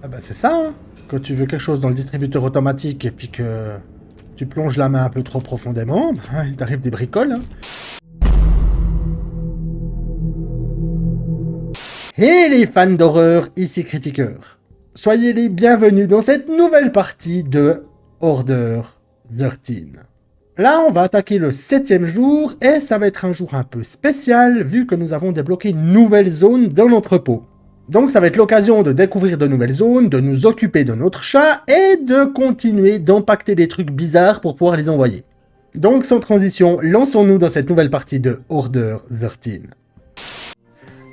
Ah bah c'est ça, hein. Quand tu veux quelque chose dans le distributeur automatique et puis que tu plonges la main un peu trop profondément, bah, il t'arrive des bricoles. Hein. Et les fans d'horreur, ici Critiqueur. Soyez les bienvenus dans cette nouvelle partie de Order 13. Là, on va attaquer le 7e jour, et ça va être un jour un peu spécial, vu que nous avons débloqué une nouvelle zone dans l'entrepôt. Donc ça va être l'occasion de découvrir de nouvelles zones, de nous occuper de notre chat, et de continuer d'empacter des trucs bizarres pour pouvoir les envoyer. Donc sans transition, lançons-nous dans cette nouvelle partie de Order 13.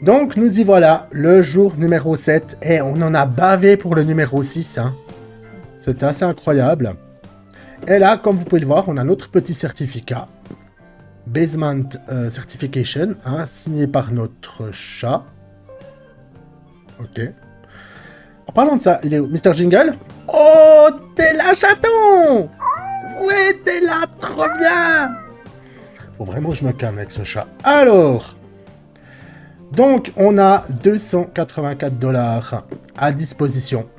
Donc nous y voilà, le jour numéro 7, et on en a bavé pour le numéro 6. Hein. C'était assez incroyable. Et là, comme vous pouvez le voir, on a notre petit certificat. Basement Certification, hein, signé par notre chat. Ok. En parlant de ça, il est où, Mr. Jingle? Oh, t'es là, chaton! Ouais, t'es là, trop bien! Faut vraiment que je me calme avec ce chat. Alors, donc, on a 284 $ à disposition.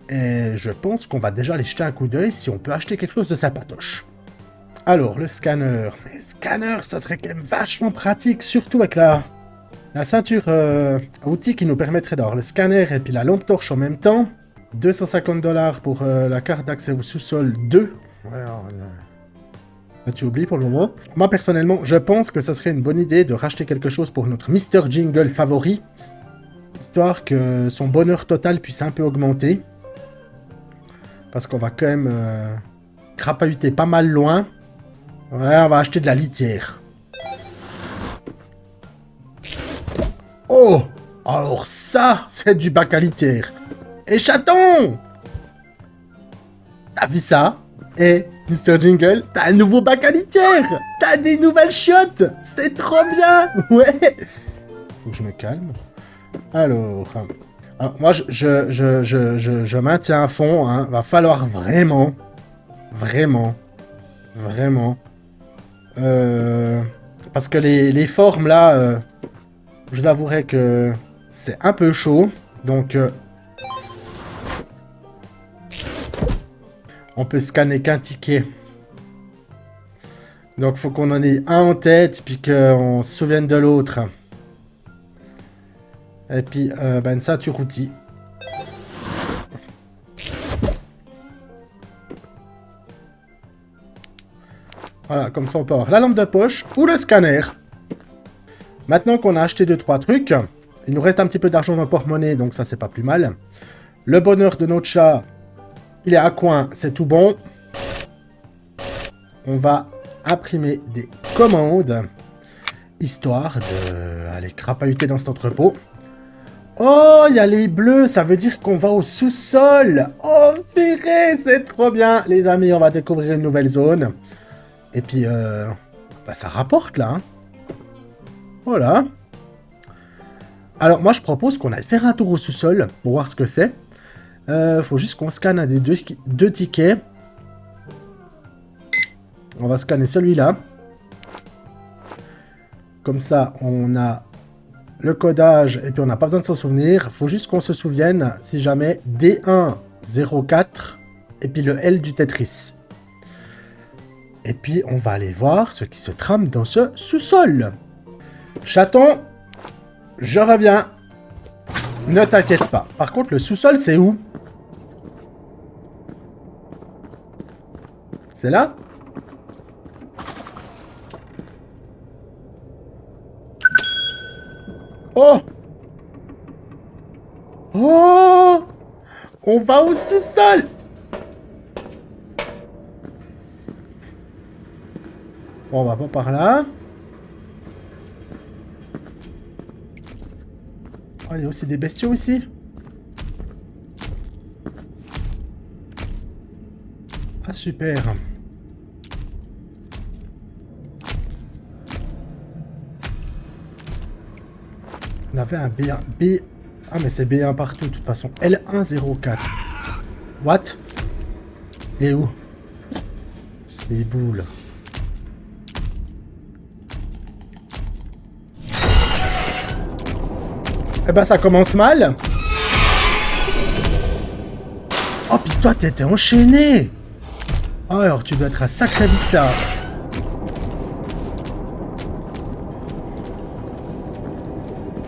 Et je pense qu'on va déjà aller jeter un coup d'œil si on peut acheter quelque chose de sympatoche. Alors, le scanner. Mais scanner, ça serait quand même vachement pratique, surtout avec la ceinture outil qui nous permettrait d'avoir le scanner et puis la lampe torche en même temps. 250 $ pour la carte d'accès au sous-sol 2. Ouais, alors, tu oublies pour le moment. Moi, personnellement, je pense que ça serait une bonne idée de racheter quelque chose pour notre Mr. Jingle favori, histoire que son bonheur total puisse un peu augmenter. Parce qu'on va quand même crapahuter pas mal loin. Ouais, on va acheter de la litière. Oh! Alors ça, c'est du bac à litière. Et chaton! T'as vu ça? Et Mr. Jingle, t'as un nouveau bac à litière! T'as des nouvelles chiottes! C'est trop bien! Ouais! Faut que je me calme. Alors moi, je maintiens à fond, hein. Va falloir vraiment, parce que les formes, là, je vous avouerai que c'est un peu chaud, donc on peut scanner qu'un ticket. Donc, faut qu'on en ait un en tête, puis qu'on se souvienne de l'autre. Et puis, une ceinture outil. Voilà, comme ça on peut avoir la lampe de poche ou le scanner. Maintenant qu'on a acheté 2-3 trucs, il nous reste un petit peu d'argent dans le porte-monnaie, donc ça c'est pas plus mal. Le bonheur de notre chat, il est à coin, c'est tout bon. On va imprimer des commandes, histoire d'aller crapahuter dans cet entrepôt. Oh, il y a les bleus, ça veut dire qu'on va au sous-sol. Oh, purée, c'est trop bien. Les amis, on va découvrir une nouvelle zone. Et puis, ça rapporte, là. Hein. Voilà. Alors, moi, je propose qu'on aille faire un tour au sous-sol pour voir ce que c'est. Faut juste qu'on scanne un des deux tickets. On va scanner celui-là. Comme ça, on a le codage, et puis on n'a pas besoin de s'en souvenir. Faut juste qu'on se souvienne, si jamais, D104, et puis le L du Tetris. Et puis, on va aller voir ce qui se trame dans ce sous-sol. Chaton, je reviens. Ne t'inquiète pas. Par contre, le sous-sol, c'est où? C'est là? Oh! Oh! On va au sous-sol! Bon, on va pas par là. Oh, il y a aussi des bestiaux ici. Ah, super. On avait un B1. Ah, mais c'est B1 partout, de toute façon. L104. What? Et où? C'est boule. Eh ben, ça commence mal. Oh, puis toi, t'étais enchaîné. Oh, alors tu dois être un sacré vicelard.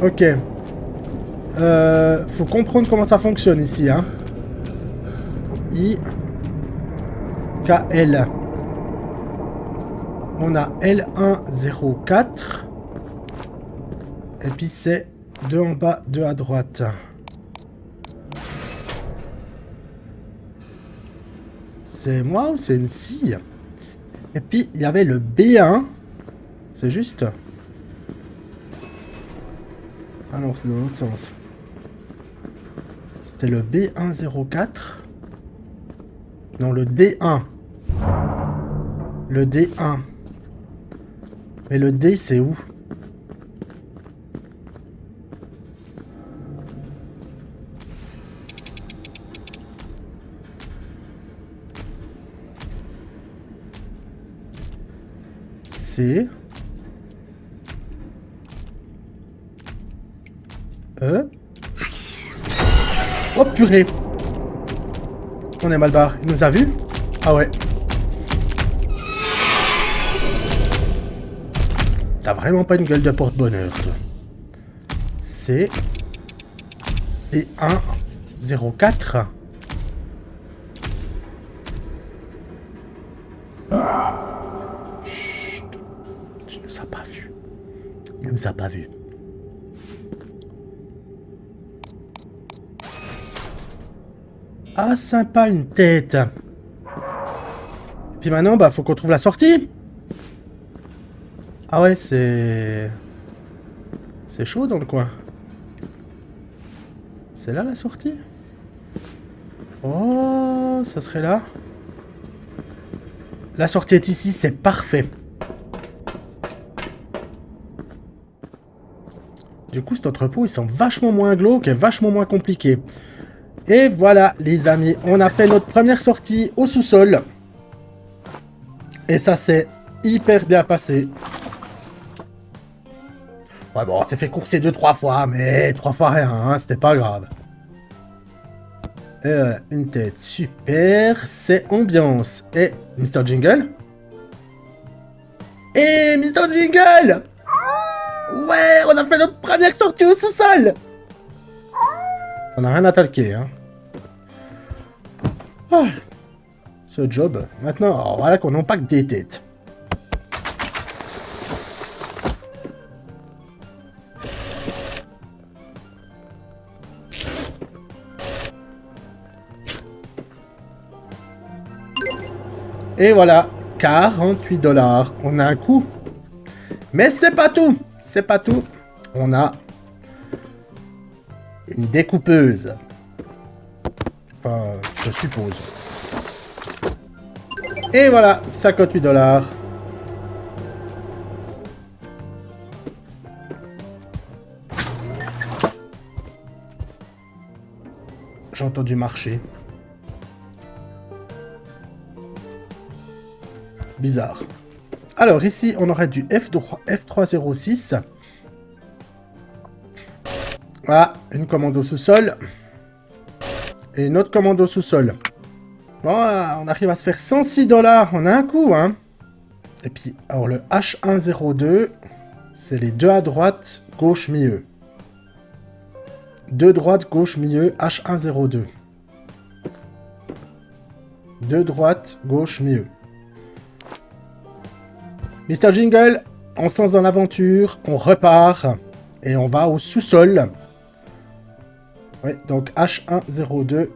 Ok. Faut comprendre comment ça fonctionne ici, hein. I. K, L. On a L104. Et puis c'est 2 en bas, 2 à droite. C'est moi ou c'est une scie? Et puis il y avait le B1. C'est juste. Ah non, c'est dans l'autre sens. C'était le B104. Non, le D1. Le D1. Mais le D, c'est où? C. E. Oh purée! On est mal barre. Il nous a vus? Ah ouais. T'as vraiment pas une gueule de porte-bonheur, toi. C. Et 1, 0, 4. Chut. Tu nous as pas vus. Il nous a pas vus. Ah, sympa, une tête. Et puis maintenant, bah, faut qu'on trouve la sortie. Ah ouais, c'est chaud dans le coin. C'est là la sortie? Oh, ça serait là. La sortie est ici, c'est parfait. Du coup, cet entrepôt, il semble vachement moins glauque et vachement moins compliqué. Et voilà, les amis, on a fait notre première sortie au sous-sol. Et ça s'est hyper bien passé. Ouais, bon, on s'est fait courser 2-3 fois, mais 3 fois rien, hein, c'était pas grave. Et voilà, une tête super, c'est ambiance. Et Mr. Jingle. Et Mr. Jingle! Ouais, on a fait notre première sortie au sous-sol! On n'a rien à talquer, hein. Ah, ce job. Maintenant, voilà qu'on n'empacte des têtes. Et voilà, 48 $. On a un coup. Mais c'est pas tout. C'est pas tout. On a une découpeuse. Enfin, je suppose. Et voilà, 58 $. J'ai entendu marcher. Bizarre. Alors ici, on aurait du F306. Voilà, une commande au sous-sol. Et une autre commande au sous-sol. Voilà, on arrive à se faire 106 $. On a un coup, hein. Et puis, alors le H102, c'est les deux à droite, gauche, milieu. Deux droite, gauche, milieu, H102. Deux droite, gauche, milieu. Mr. Jingle, on se lance dans l'aventure, on repart et on va au sous-sol. Oui, donc H102,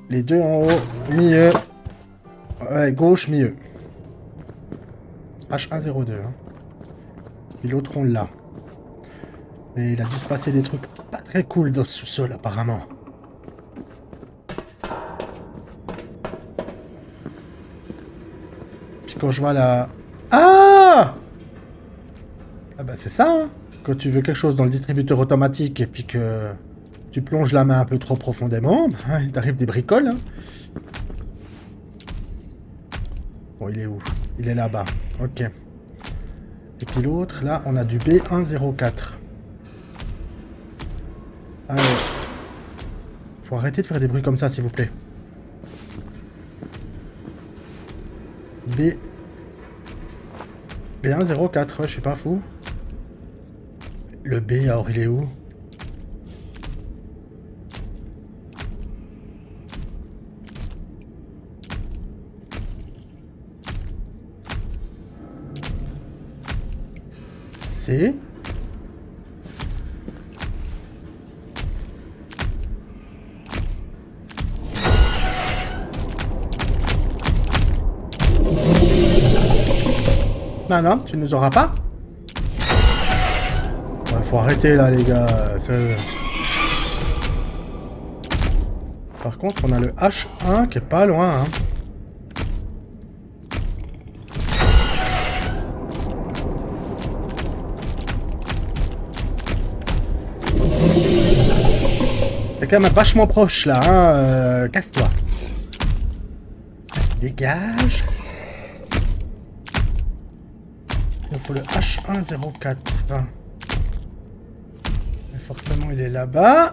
les deux en haut, milieu, ouais, gauche, milieu. H102, hein. Puis l'autre on l'a. Mais il a dû se passer des trucs pas très cool dans ce sous-sol apparemment. Puis quand je vois la... Ah! Ah bah c'est ça, hein. Quand tu veux quelque chose dans le distributeur automatique et puis que tu plonges la main un peu trop profondément, bah, il t'arrive des bricoles, hein. Bon, il est où? Il est là-bas. Ok. Et puis l'autre, là, on a du B104. Allez. Faut arrêter de faire des bruits comme ça, s'il vous plaît. B. B104, ouais, je suis pas fou. Le B, alors il est où? C. Non, non, tu nous auras pas. Ouais, faut arrêter là, les gars. Par contre, on a le H1 qui est pas loin. Hein. C'est quand même vachement proche là. Hein. Casse-toi. Dégage. Il faut le H104. Et forcément, il est là-bas.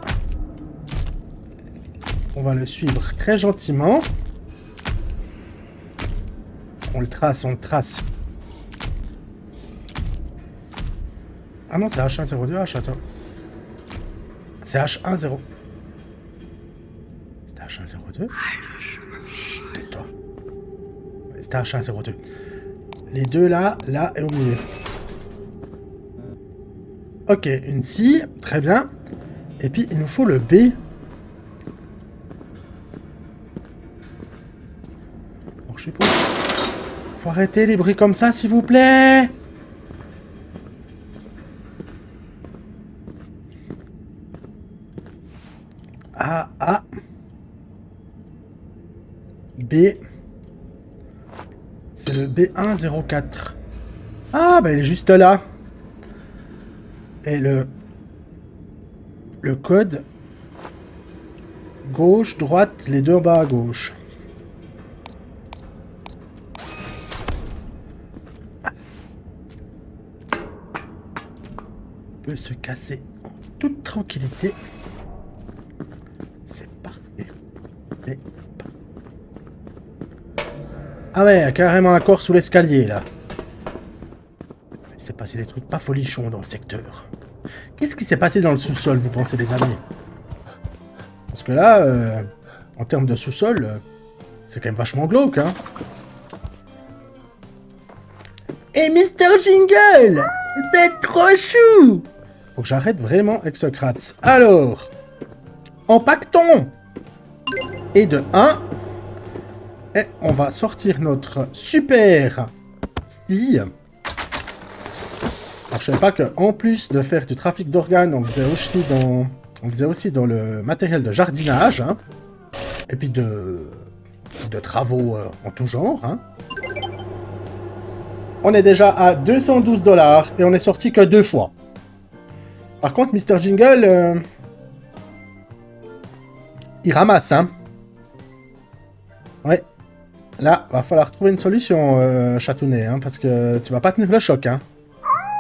On va le suivre très gentiment. On le trace, on le trace. Ah non, c'est H102. Attends. C'est H10. C'était H102. Chut, tais-toi. C'était H102. Les deux là et au milieu. Ok, une scie, très bien. Et puis il nous faut le B. Alors, je sais pas. Faut arrêter les bruits comme ça, s'il vous plaît. A. B. C'est le B104. Ah, bah il est juste là. Et le code gauche, droite, les deux en bas à gauche. On peut se casser en toute tranquillité. C'est parfait. C'est parfait. Ah ouais, il y a carrément un corps sous l'escalier là. Il s'est passé des trucs pas folichons dans le secteur. Qu'est-ce qui s'est passé dans le sous-sol, vous pensez, les amis? Parce que là, en termes de sous-sol, c'est quand même vachement glauque, hein. Et Mr. Jingle, c'est trop chou. Faut que j'arrête vraiment avec ce Kratz. Alors, empaquetons. Et de 1. Et on va sortir notre super scie. Alors, je savais pas qu'en plus de faire du trafic d'organes, on faisait aussi dans le matériel de jardinage, hein, et puis de travaux en tout genre. Hein. On est déjà à 212 $ et on est sorti que 2 fois. Par contre, Mr. Jingle, il ramasse. Hein. Ouais. Là, va falloir trouver une solution, Chatounet, hein, parce que tu vas pas tenir le choc. Hein.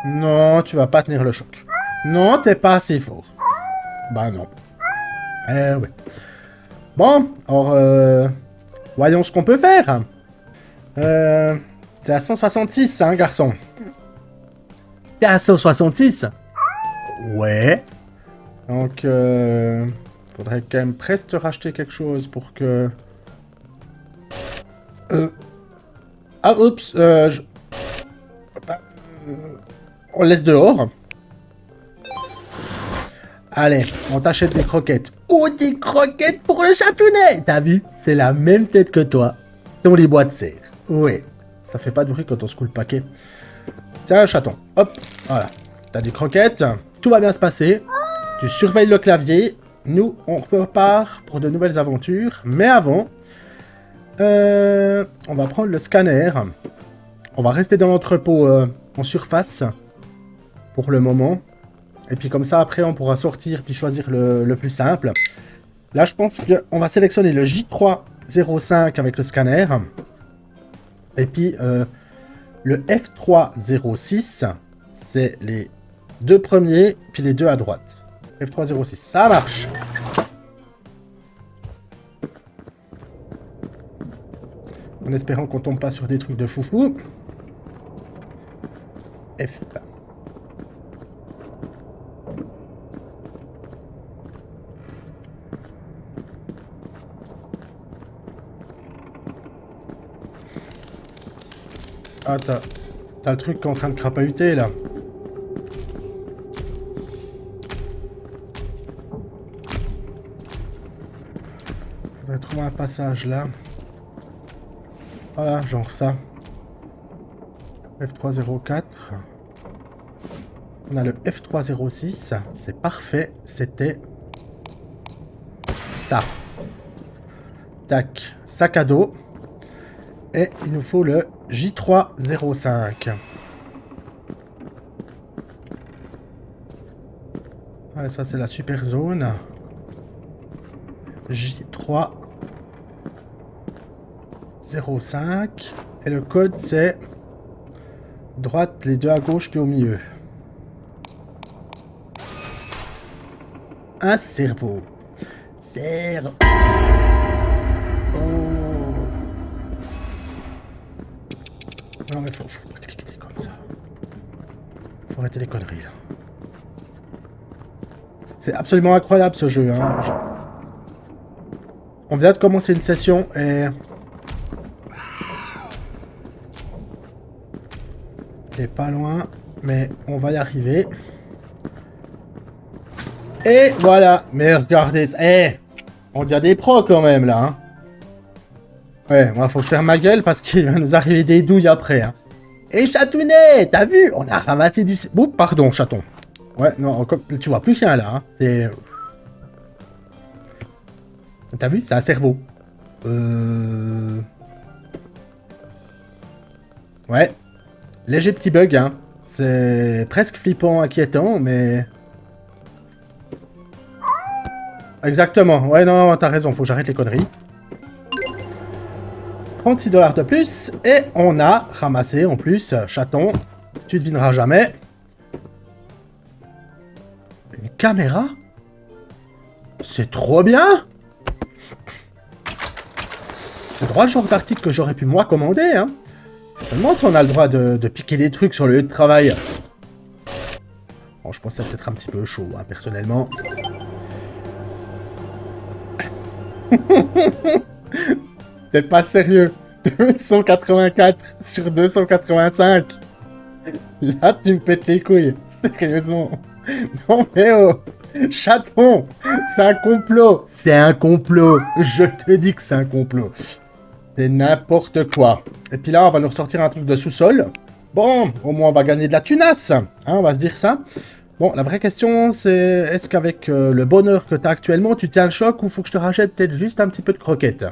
Non, tu vas pas tenir le choc. Non, t'es pas assez fort. Bah non. Ouais. Bon, alors, voyons ce qu'on peut faire. T'es à 166, hein, garçon. T'es à 166? Ouais. Donc, faudrait quand même presque racheter quelque chose pour que... Ah, oups, on le laisse dehors. Allez, on t'achète des croquettes. Oh, des croquettes pour le Chatounet. T'as vu? C'est la même tête que toi. Ce sont les bois de serre. Oui. Ça fait pas de bruit quand on secoue le paquet. C'est un chaton. Hop, voilà. T'as des croquettes. Tout va bien se passer. Tu surveilles le clavier. Nous, on repart pour de nouvelles aventures. Mais avant, on va prendre le scanner. On va rester dans l'entrepôt en surface. Pour le moment. Et puis comme ça, après, on pourra sortir puis choisir le plus simple. Là, je pense qu'on va sélectionner le J305 avec le scanner. Et puis, le F306, c'est les deux premiers, puis les deux à droite. F306, ça marche. En espérant qu'on tombe pas sur des trucs de foufou. F. Ah, t'as le truc qui est en train de crapahuter, là. Faudrait trouver un passage, là. Voilà, genre ça. F304. On a le F306. C'est parfait. C'était ça. Tac. Sac à dos. Et il nous faut le J305. Ouais, ça, c'est la super zone. J305. Et le code, c'est droite, les deux à gauche, puis au milieu. Un cerveau. Cerveau. Non mais faut pas cliquer comme ça. Faut arrêter les conneries là. C'est absolument incroyable ce jeu. Hein. On vient de commencer une session et... il est pas loin, mais on va y arriver. Et voilà. Mais regardez ça. Eh, on dirait des pros quand même là. Hein. Ouais, moi faut que je ferme ma gueule parce qu'il va nous arriver des douilles après. Hein. Et Chatounet, t'as vu? On a ramassé du... Oh, pardon, chaton. Ouais, non, tu vois plus rien là. Hein. T'as vu? C'est un cerveau. Ouais. Léger petit bug, hein. C'est presque flippant, inquiétant, mais... Exactement. Ouais, non, t'as raison. Faut que j'arrête les conneries. 36 $ de plus. Et on a ramassé, en plus, chaton. Tu devineras jamais. Une caméra? C'est trop bien! C'est droit le genre d'article que j'aurais pu moi commander, hein. Je me demande si on a le droit de piquer des trucs sur le lieu de travail. Bon, je pense que c'est peut-être un petit peu chaud, hein, personnellement. T'es pas sérieux? 284 sur 285. Là, tu me pètes les couilles. Sérieusement. Non mais oh, chaton, c'est un complot. C'est un complot. Je te dis que c'est un complot. C'est n'importe quoi. Et puis là, on va nous ressortir un truc de sous-sol. Bon, au moins, on va gagner de la tunasse. Hein, on va se dire ça. Bon, la vraie question, c'est est-ce qu'avec le bonheur que tu as actuellement, tu tiens le choc ou faut que je te rachète peut-être juste un petit peu de croquettes?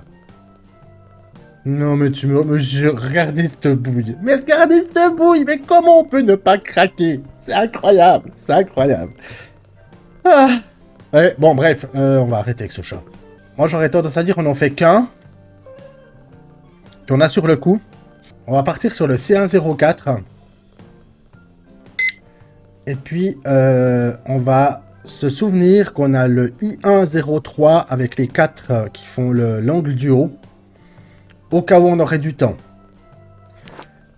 Non, mais tu me... Regardez cette bouille. Mais regardez cette bouille. Mais comment on peut ne pas craquer? C'est incroyable. C'est incroyable. Ah. Ouais, bon, bref. On va arrêter avec ce chat. Moi, j'aurais tendance à dire on n'en fait qu'un. Puis on a sur le coup. On va partir sur le C104. Et puis, on va se souvenir qu'on a le I103 avec les 4 qui font l'angle du haut. Au cas où on aurait du temps.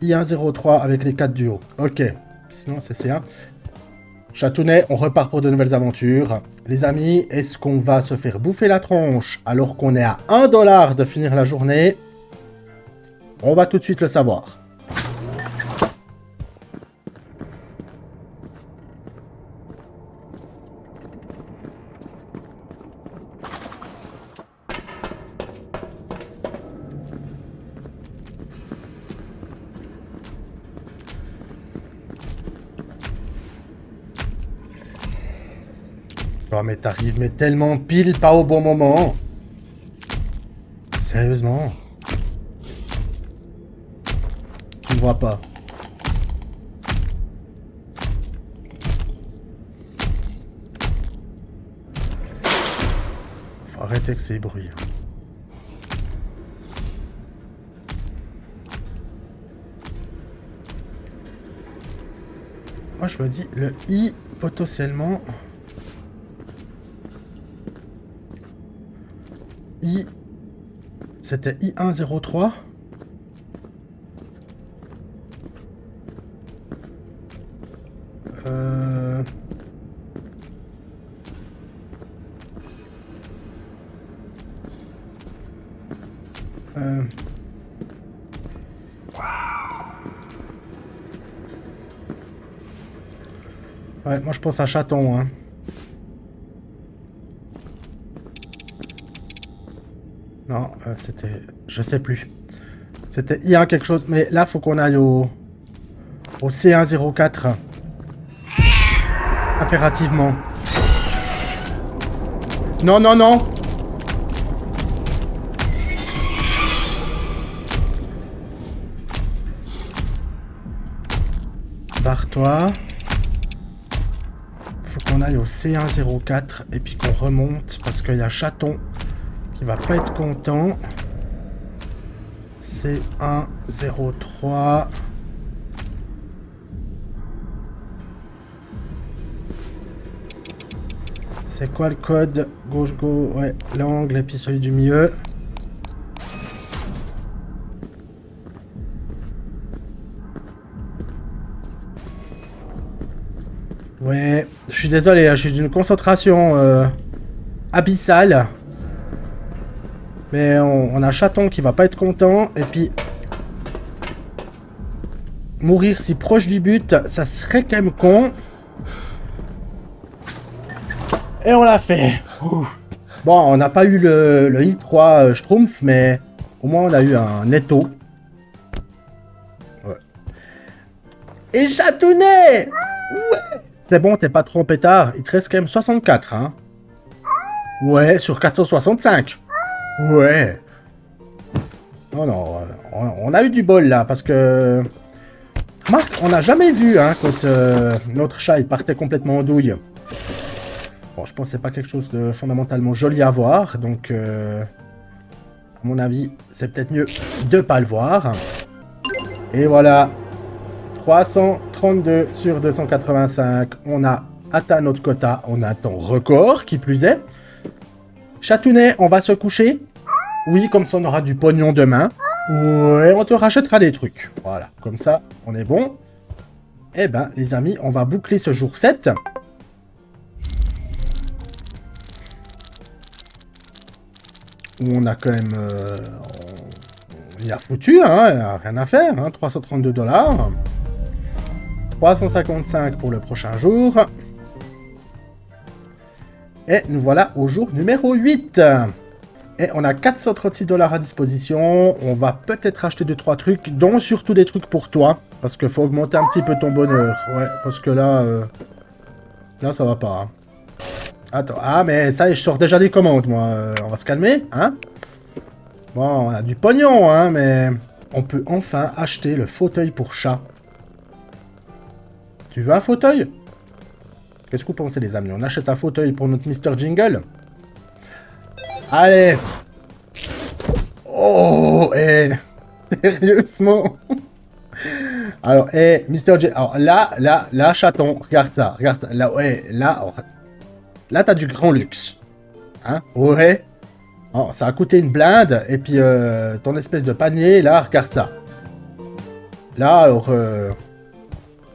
I103 avec les 4 du haut. Ok. Sinon, c'est C1. Chatounet, on repart pour de nouvelles aventures. Les amis, est-ce qu'on va se faire bouffer la tronche alors qu'on est à 1 $ de finir la journée? On va tout de suite le savoir. Oh mais t'arrives mais tellement pile pas au bon moment. Sérieusement. Tu ne vois pas. Faut arrêter avec ces bruits. Moi je me dis le I potentiellement... C'était I103. Euh... Ouais, moi je pense à chaton, hein. Non, c'était... Je sais plus. C'était IA quelque chose, mais là faut qu'on aille au C104. Impérativement. Non, non, non. Barre-toi. Faut qu'on aille au C104 et puis qu'on remonte parce qu'il y a chaton qui va pas être content. C103. C'est quoi le code? Gauche, gauche, ouais, l'angle et puis celui du milieu. Ouais, je suis désolé, je suis d'une concentration abyssale. Mais on a chaton qui va pas être content. Et puis, mourir si proche du but, ça serait quand même con. Et on l'a fait. Ouf. Bon, on n'a pas eu le I3 Schtroumpf, mais au moins on a eu un Netto. Ouais. Et chatounet! Ouais! C'est bon, t'es pas trop pétard. Il te reste quand même 64, hein? Ouais, sur 465. Ouais. Non, non, on a eu du bol là, parce que... Marc, on n'a jamais vu, hein, quand notre chat il partait complètement en douille. Bon, je pense que c'est pas quelque chose de fondamentalement joli à voir, donc... à mon avis, c'est peut-être mieux de pas le voir. Et voilà. 332 sur 285. On a atteint notre quota. On a un temps record, qui plus est. Chatounet, on va se coucher. Oui, comme ça on aura du pognon demain. Ouais, on te rachètera des trucs. Voilà, comme ça, on est bon. Eh ben, les amis, on va boucler ce jour 7. Où on a quand même... il y a foutu, hein, il n'y a rien à faire. Hein, 332 $. 355 pour le prochain jour. Et nous voilà au jour numéro 8. Et on a 436 $ à disposition. On va peut-être acheter 2-3 trucs, dont surtout des trucs pour toi. Parce qu'il faut augmenter un petit peu ton bonheur. Ouais, parce que là... là, ça va pas. Hein. Attends, ah, mais ça, je sors déjà des commandes, moi. On va se calmer, hein? Bon, on a du pognon, hein, mais... On peut enfin acheter le fauteuil pour chat. Tu veux un fauteuil? Qu'est-ce que vous pensez, les amis? On achète un fauteuil pour notre Mr. Jingle? Allez! Oh! Eh! Sérieusement? Alors, eh, Mr. Jingle... Alors, là, chaton, regarde ça, regarde ça. Là, ouais, là, t'as du grand luxe. Hein? Ouais. Oh, ça a coûté une blinde, et puis ton espèce de panier, là, regarde ça. Là, alors...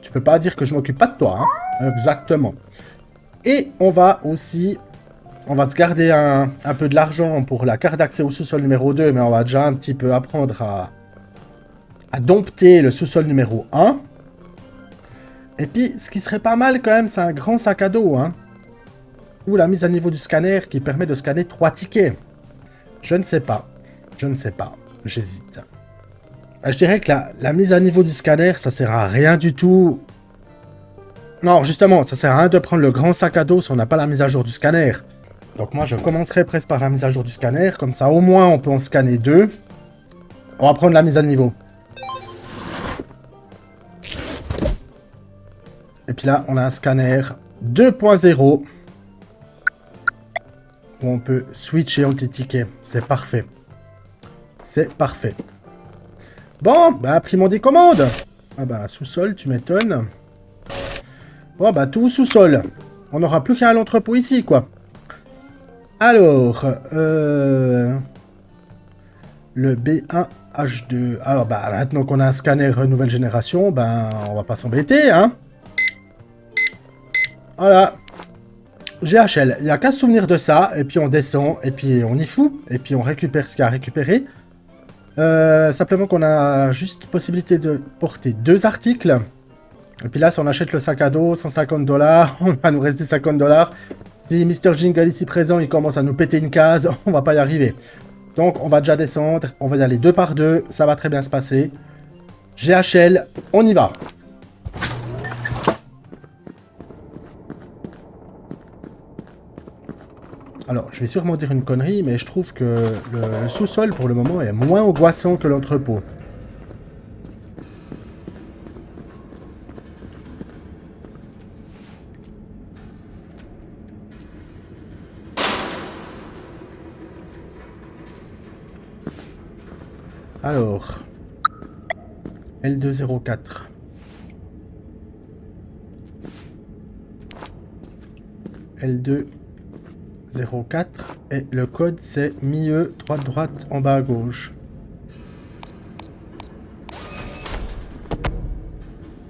tu peux pas dire que je m'occupe pas de toi, hein? Exactement. Et on va aussi... On va se garder un peu de l'argent pour la carte d'accès au sous-sol numéro 2, mais on va déjà un petit peu apprendre à dompter le sous-sol numéro 1. Et puis, ce qui serait pas mal quand même, c'est un grand sac à dos, hein? Ou la mise à niveau du scanner qui permet de scanner 3 tickets. Je ne sais pas. Je ne sais pas. J'hésite. Je dirais que la mise à niveau du scanner, ça sert à rien du tout. Non, justement, ça sert à rien de prendre le grand sac à dos si on n'a pas la mise à jour du scanner. Donc moi, je commencerai presque par la mise à jour du scanner. Comme ça, au moins, on peut en scanner 2. On va prendre la mise à niveau. Et puis là, on a un scanner 2.0. Où on peut switcher entre les tickets. C'est parfait. C'est parfait. Bon, bah, imprimons des commandes. Ah bah, sous-sol, tu m'étonnes. Bon, bah, tout sous-sol. On n'aura plus qu'à l'entrepôt ici, quoi. Alors, le B1H2. Alors, bah, maintenant qu'on a un scanner nouvelle génération, ben, on va pas s'embêter, hein. Voilà. GHL, il n'y a qu'à se souvenir de ça, et puis on descend, et puis on y fout, et puis on récupère ce qu'il y a à récupérer. Simplement qu'on a juste possibilité de porter 2 articles. Et puis là, si on achète le sac à dos, 150 $, on va nous rester 50 $. Si Mr. Jingle ici présent, il commence à nous péter une case, on va pas y arriver. Donc on va déjà descendre, on va y aller 2 par 2, ça va très bien se passer. GHL, on y va. Alors, je vais sûrement dire une connerie, mais je trouve que le sous-sol, pour le moment, est moins angoissant que l'entrepôt. Alors, L204. L204 et le code c'est milieu, droite, en bas à gauche.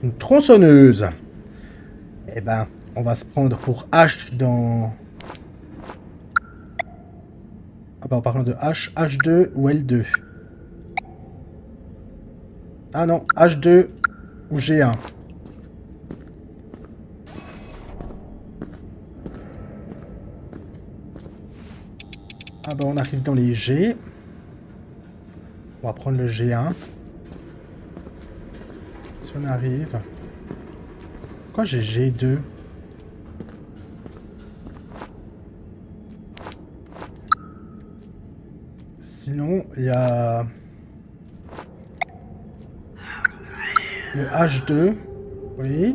Une tronçonneuse. Eh ben, on va se prendre pour H dans... Ah bah en parlant de H, H2 ou L2. Ah non, H2 ou G1. Ah bah on arrive dans les G. On va prendre le G1. Si on arrive... Pourquoi j'ai G2? Sinon, il y a... le H2. Oui.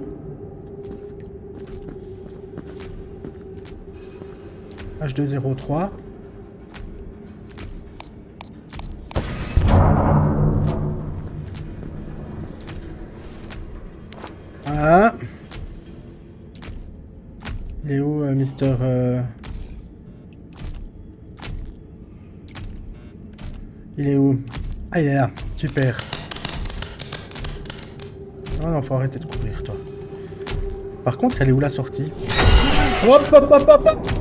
H203. Voilà. Il est où, Mister... Il est où? Ah, il est là. Super. Oh non, faut arrêter de courir, toi. Par contre, elle est où la sortie? Hop, hop, hop, hop, hop.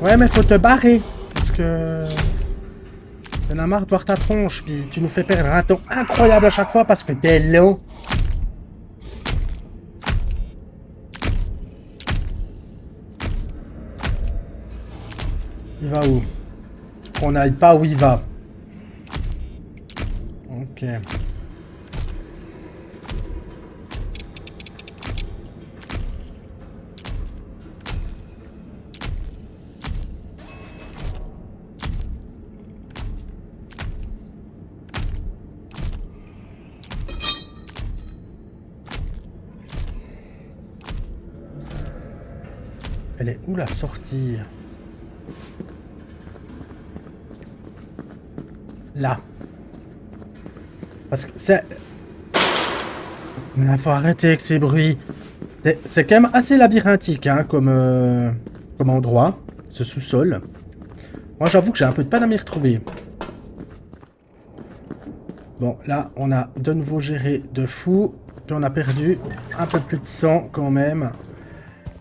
Ouais, mais faut te barrer. Parce que... J'en ai marre de voir ta tronche, puis tu nous fais perdre un temps incroyable à chaque fois parce que t'es long. Il va où? Qu'on n'aille pas où il va. Ok. Elle est où la sortie? Là. Parce que c'est... Il faut arrêter avec ces bruits. C'est quand même assez labyrinthique hein, comme endroit, ce sous-sol. Moi j'avoue que j'ai un peu de peine à m'y retrouver. Bon, là on a de nouveau géré de fou. Puis on a perdu un peu plus de sang quand même.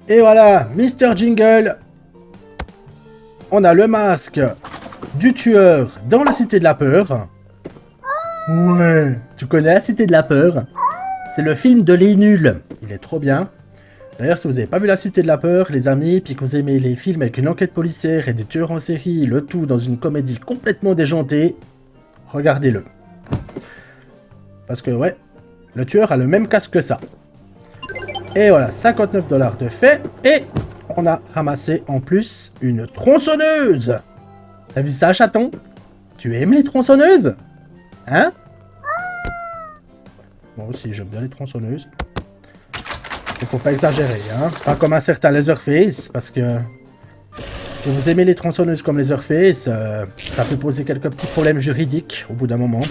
Et voilà, Mr. Jingle. On a le masque du tueur dans la Cité de la Peur. Ouais, tu connais la Cité de la Peur? C'est le film de Les Nuls. Il est trop bien. D'ailleurs, si vous n'avez pas vu la Cité de la Peur, les amis, puis que vous aimez les films avec une enquête policière et des tueurs en série, le tout dans une comédie complètement déjantée, regardez-le. Parce que, ouais, le tueur a le même casque que ça. Et voilà, 59 $ de fait. Et on a ramassé en plus une tronçonneuse. T'as vu ça, chaton? Tu aimes les tronçonneuses? Hein? Moi aussi, j'aime bien les tronçonneuses. Il faut pas exagérer, hein. Pas comme un certain Leatherface, parce que... si vous aimez les tronçonneuses comme Leatherface, ça peut poser quelques petits problèmes juridiques au bout d'un moment.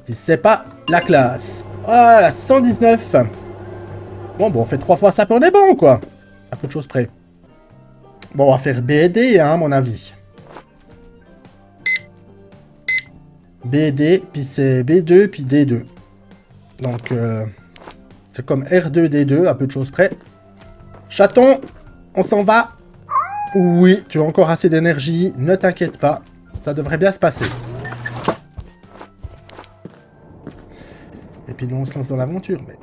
Puis c'est pas la classe. Voilà, 119. Bon, on fait 3 fois ça, puis on est bon, quoi. À peu de choses près. Bon, on va faire B et D, hein, à mon avis. B et D, puis c'est B2, puis D2. Donc, C'est comme R2D2, à peu de choses près. Chaton, on s'en va. Oui, tu as encore assez d'énergie, ne t'inquiète pas. Ça devrait bien se passer. Et puis nous, on se lance dans l'aventure. Mais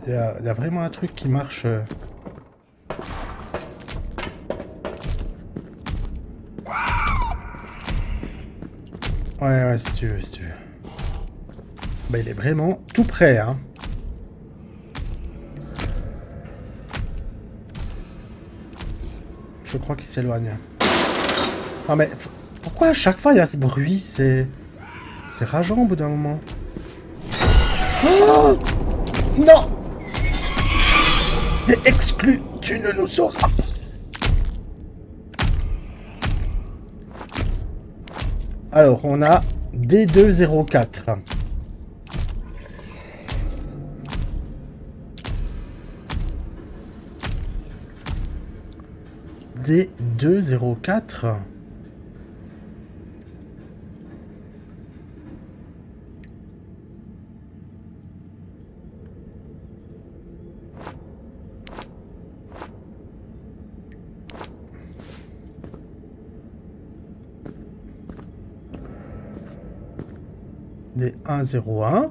il y a vraiment un truc qui marche... Ouais, si tu veux, si tu veux. Bah, il est vraiment tout prêt, hein. Je crois qu'il s'éloigne. Ah, mais pourquoi à chaque fois il y a ce bruit? C'est rageant au bout d'un moment. Oh non! Mais exclu, tu ne nous sauras pas. Alors, on a D204. D204. D101.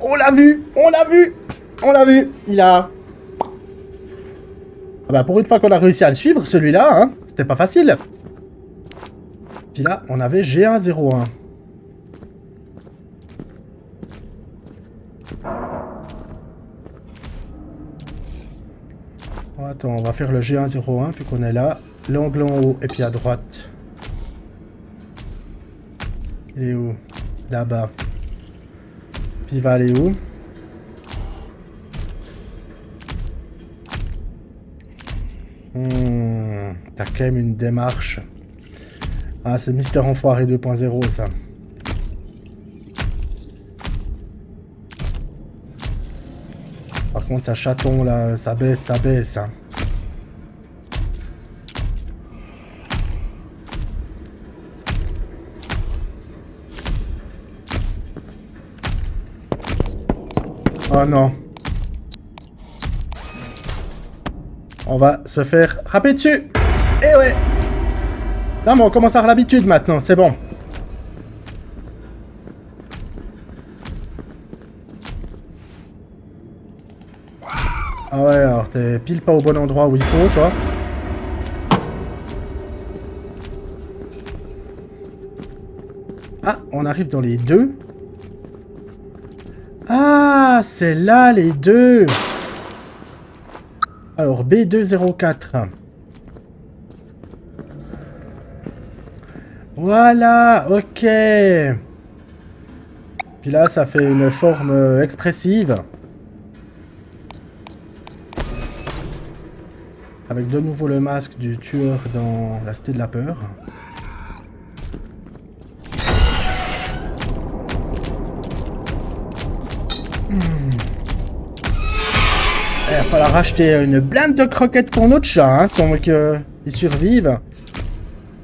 On l'a vu! On l'a vu! On l'a vu! Il a... Ah bah pour une fois qu'on a réussi à le suivre, celui-là, hein, c'était pas facile. Puis là, on avait G101. Oh, attends, on va faire le G101 vu qu'on est là. L'angle en haut et puis à droite. Il est où? Là-bas. Puis il va aller où? T'as quand même une démarche. Ah, c'est Mister Enfoiré 2.0 ça. Par contre, ça chaton là, ça baisse, hein. Oh non. On va se faire frapper dessus. Eh ouais. Non mais on commence à avoir l'habitude maintenant, c'est bon. Ah ouais, alors t'es pile pas au bon endroit où il faut, toi. Ah, on arrive dans les deux. Ah, c'est là les deux. Alors, B204. Voilà, ok. Puis là, ça fait une forme expressive. Avec de nouveau le masque du tueur dans la Cité de la Peur. Il va falloir acheter une blinde de croquettes pour notre chat, hein, si on veut qu'il survive.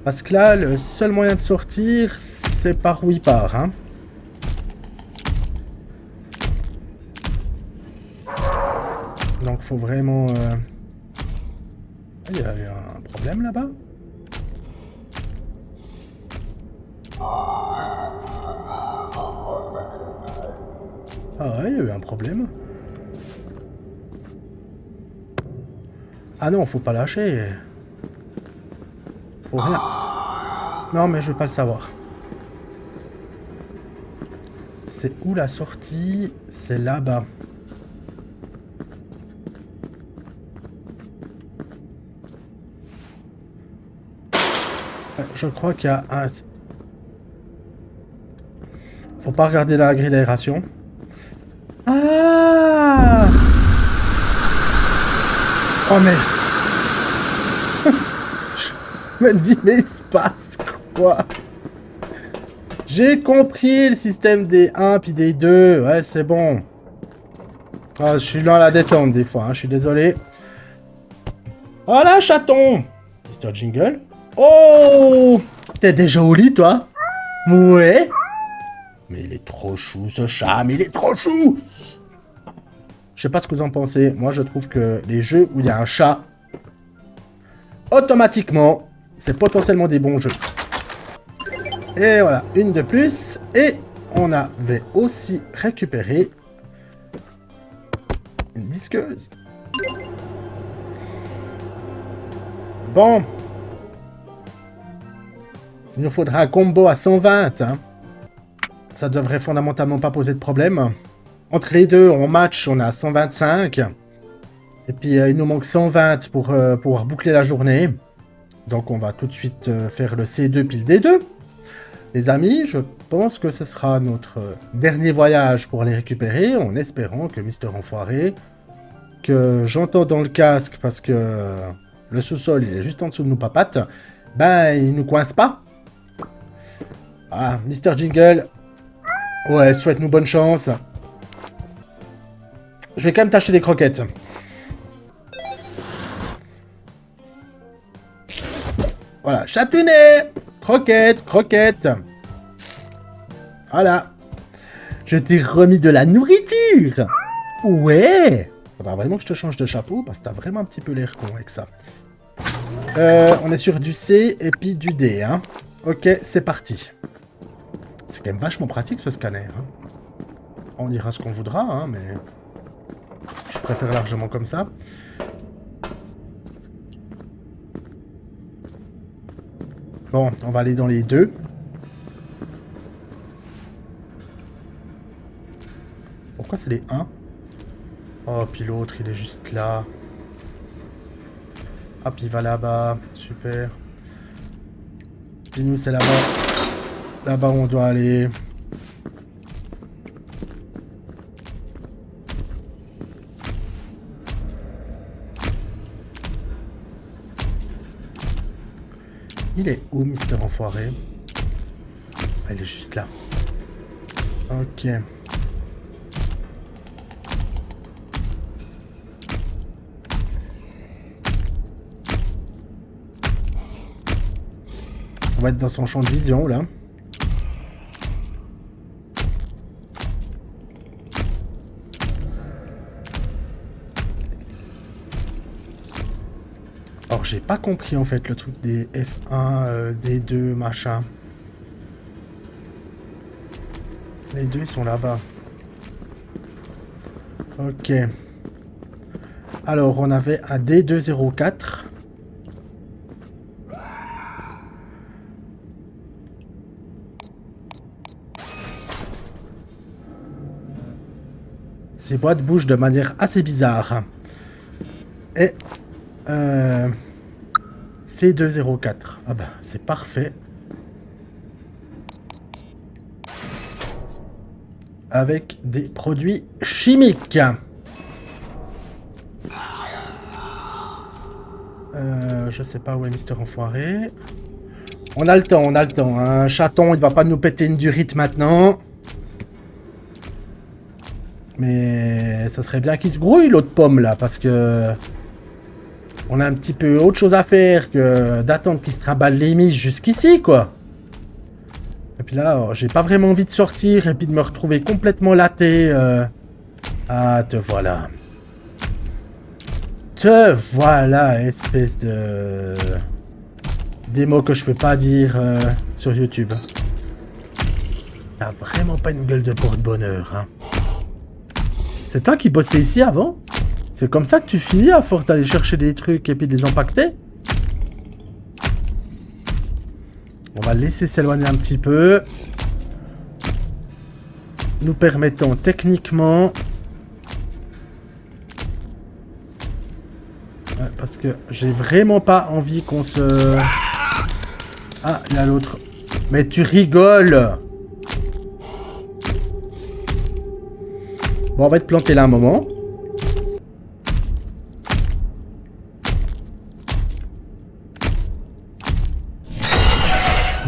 Parce que là, le seul moyen de sortir, c'est par où il part. Hein. Donc, faut vraiment... Il y a un problème là-bas. Ah ouais, il y a eu un problème. Ah non, faut pas lâcher. Faut rien. Non, mais je veux pas le savoir. C'est où la sortie? C'est là-bas. Je crois qu'il y a un... Faut pas regarder la grille d'aération. Ah! Oh mais... Je me dis, mais il se passe quoi? J'ai compris le système des 1 puis des 2. Ouais, c'est bon. Ah, je suis dans la détente des fois, hein, je suis désolé. Voilà, chaton! Mr. Jingle. Oh! T'es déjà au lit, toi? Ouais. Mais il est trop chou, ce chat, mais il est trop chou! Je sais pas ce que vous en pensez. Moi, je trouve que les jeux où il y a un chat, automatiquement, c'est potentiellement des bons jeux. Et voilà, une de plus. Et on avait aussi récupéré une disqueuse. Bon. Il nous faudra un combo à 120. Hein. Ça devrait fondamentalement pas poser de problème. Entre les deux, en match, on a 125. Et puis, il nous manque 120 pour pouvoir boucler la journée. Donc, on va tout de suite faire le C2 puis le D2. Les amis, je pense que ce sera notre dernier voyage pour les récupérer, en espérant que Mister Enfoiré, que j'entends dans le casque parce que le sous-sol, il est juste en dessous de nos papates, ben, il nous coince pas. Ah, Mister Jingle, ouais, souhaite-nous bonne chance. Je vais quand même t'acheter des croquettes. Voilà, chatounet! Croquettes, croquettes! Voilà. Je t'ai remis de la nourriture! Ouais! Faudra vraiment que je te change de chapeau, parce que t'as vraiment un petit peu l'air con avec ça. On est sur du C et puis du D, hein. Ok, c'est parti. C'est quand même vachement pratique, ce scanner. Hein. On dira ce qu'on voudra, hein, mais... je préfère largement comme ça. Bon, on va aller dans les deux. Pourquoi c'est les 1? Oh, puis l'autre, il est juste là. Ah, puis il va là-bas. Super. Puis nous, c'est là-bas. Là-bas où on doit aller. Il est où, Mister Enfoiré? Ah, il est juste là. Ok. On va être dans son champ de vision, là. Alors, j'ai pas compris, en fait, le truc des F1, D2, machin. Les deux, ils sont là-bas. Ok. Alors, on avait un D204. Ces boîtes bougent de manière assez bizarre. Et... C204. Ah bah, c'est parfait. Avec des produits chimiques. Je sais pas où est Mister Enfoiré. On a le temps, on a le temps. Un chaton, il va pas nous péter une durite maintenant. Mais ça serait bien qu'il se grouille, l'autre pomme, là, parce que... on a un petit peu autre chose à faire que d'attendre qu'il se trimballe les miches jusqu'ici, quoi. Et puis là, j'ai pas vraiment envie de sortir et puis de me retrouver complètement laté. Ah, te voilà. Te voilà, espèce de... des mots que je peux pas dire sur YouTube. T'as vraiment pas une gueule de porte-bonheur, hein. C'est toi qui bossais ici avant? C'est comme ça que tu finis à force d'aller chercher des trucs et puis de les empaqueter? On va laisser s'éloigner un petit peu. Nous permettons techniquement... ouais, parce que j'ai vraiment pas envie qu'on se... ah, il y a l'autre. Mais tu rigoles! Bon, on va être planté là un moment.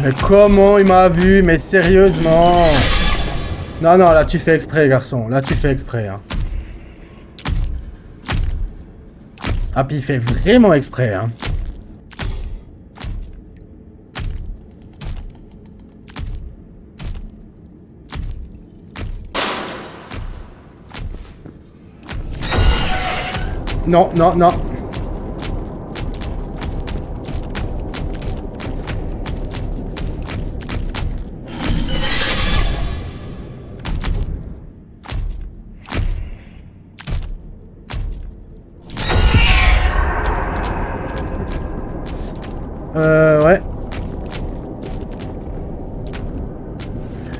Mais comment il m'a vu? Mais sérieusement? Non, non, là tu fais exprès, garçon. Là tu fais exprès. Hein. Ah, puis il fait vraiment exprès. Hein. Non, non, non. Ouais.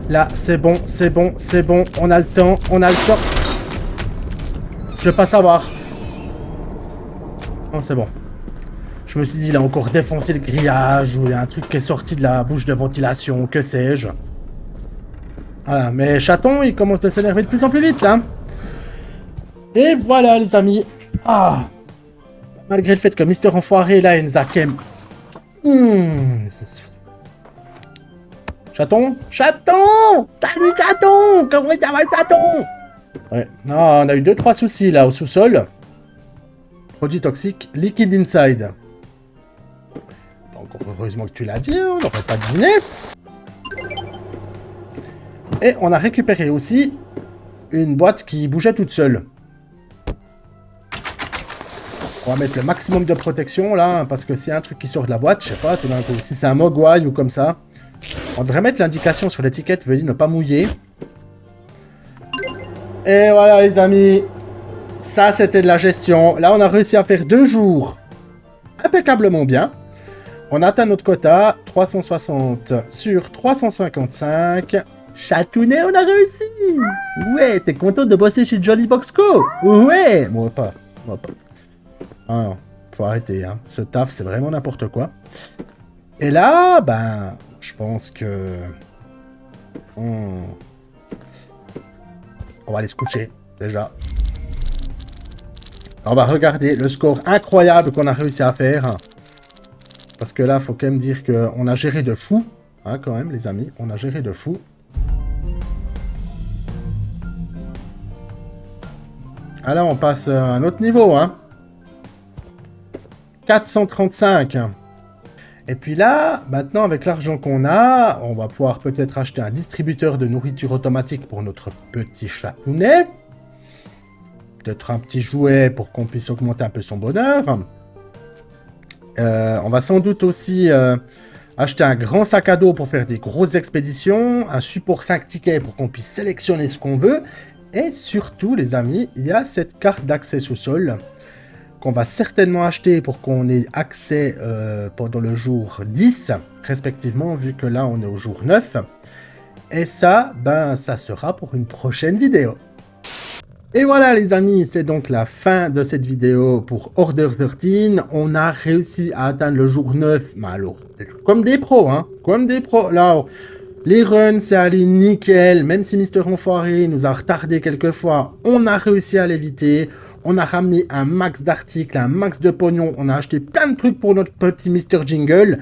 Là, c'est bon, c'est bon, c'est bon. On a le temps, on a le temps. Je veux pas savoir. Non, c'est bon. Je me suis dit, il a encore défoncé le grillage ou il y a un truc qui est sorti de la bouche de ventilation, que sais-je. Voilà, mais chaton, il commence à s'énerver de plus en plus vite, hein. Et voilà, les amis. Ah. Malgré le fait que Mister Enfoiré, là, il nous a quand même... Chaton? Chaton! Salut, chaton! Comment ça va, chaton? Ouais. Non, on a eu 2-3 soucis, là, au sous-sol. Produit toxique, liquid inside. Donc, heureusement que tu l'as dit, on n'aurait pas deviné. Et on a récupéré aussi une boîte qui bougeait toute seule. On va mettre le maximum de protection là, parce que s'il y a un truc qui sort de la boîte, je sais pas, tout d'un coup, si c'est un mogwai ou comme ça, on devrait mettre l'indication sur l'étiquette, veuillez ne pas mouiller. Et voilà les amis, ça c'était de la gestion. Là on a réussi à faire 2 jours impeccablement bien. On a atteint notre quota, 360 sur 355. Chatounet, on a réussi. Ouais, t'es content de bosser chez Jolly Box Co? Ouais, moi pas, moi pas. Ah non, faut arrêter, hein. Ce taf, c'est vraiment n'importe quoi. Et là, ben, je pense que... On va aller se coucher, déjà. On va regarder le score incroyable qu'on a réussi à faire. Parce que là, faut quand même dire qu'on a géré de fou. Hein, quand même, les amis, on a géré de fou. Ah là, on passe à un autre niveau, hein. 435. Et puis là, maintenant, avec l'argent qu'on a, on va pouvoir peut-être acheter un distributeur de nourriture automatique pour notre petit chatounet. Peut-être un petit jouet pour qu'on puisse augmenter un peu son bonheur. On va sans doute aussi acheter un grand sac à dos pour faire des grosses expéditions. Un support 5 tickets pour qu'on puisse sélectionner ce qu'on veut. Et surtout, les amis, il y a cette carte d'accès sous-sol qu'on va certainement acheter pour qu'on ait accès pendant le jour 10, respectivement, vu que là, on est au jour 9. Et ça, ben, ça sera pour une prochaine vidéo. Et voilà, les amis, c'est donc la fin de cette vidéo pour Order 13. On a réussi à atteindre le jour 9, mais alors, comme des pros, hein, comme des pros. Là, les runs, c'est allé nickel, même si Mister Enfoiré nous a retardé quelques fois, on a réussi à l'éviter. On a ramené un max d'articles, un max de pognon, on a acheté plein de trucs pour notre petit Mister Jingle.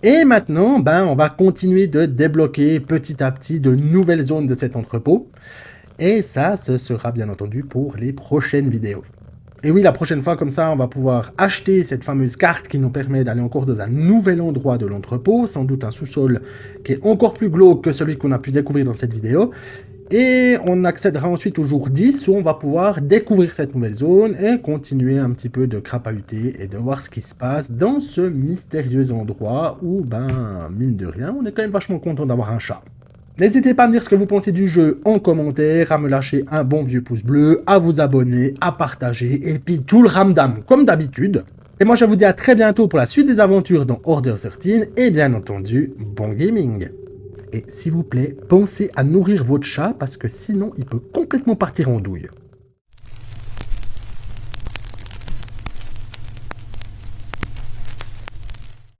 Et maintenant, ben, on va continuer de débloquer petit à petit de nouvelles zones de cet entrepôt. Et ça, ce sera bien entendu pour les prochaines vidéos. Et oui, la prochaine fois, comme ça, on va pouvoir acheter cette fameuse carte qui nous permet d'aller encore dans un nouvel endroit de l'entrepôt, sans doute un sous-sol qui est encore plus glauque que celui qu'on a pu découvrir dans cette vidéo. Et on accédera ensuite au jour 10 où on va pouvoir découvrir cette nouvelle zone et continuer un petit peu de crapahuter et de voir ce qui se passe dans ce mystérieux endroit où, ben, mine de rien, on est quand même vachement content d'avoir un chat. N'hésitez pas à me dire ce que vous pensez du jeu en commentaire, à me lâcher un bon vieux pouce bleu, à vous abonner, à partager, et puis tout le ramdam comme d'habitude. Et moi je vous dis à très bientôt pour la suite des aventures dans Order 13, et bien entendu, bon gaming. Et s'il vous plaît, pensez à nourrir votre chat parce que sinon il peut complètement partir en douille.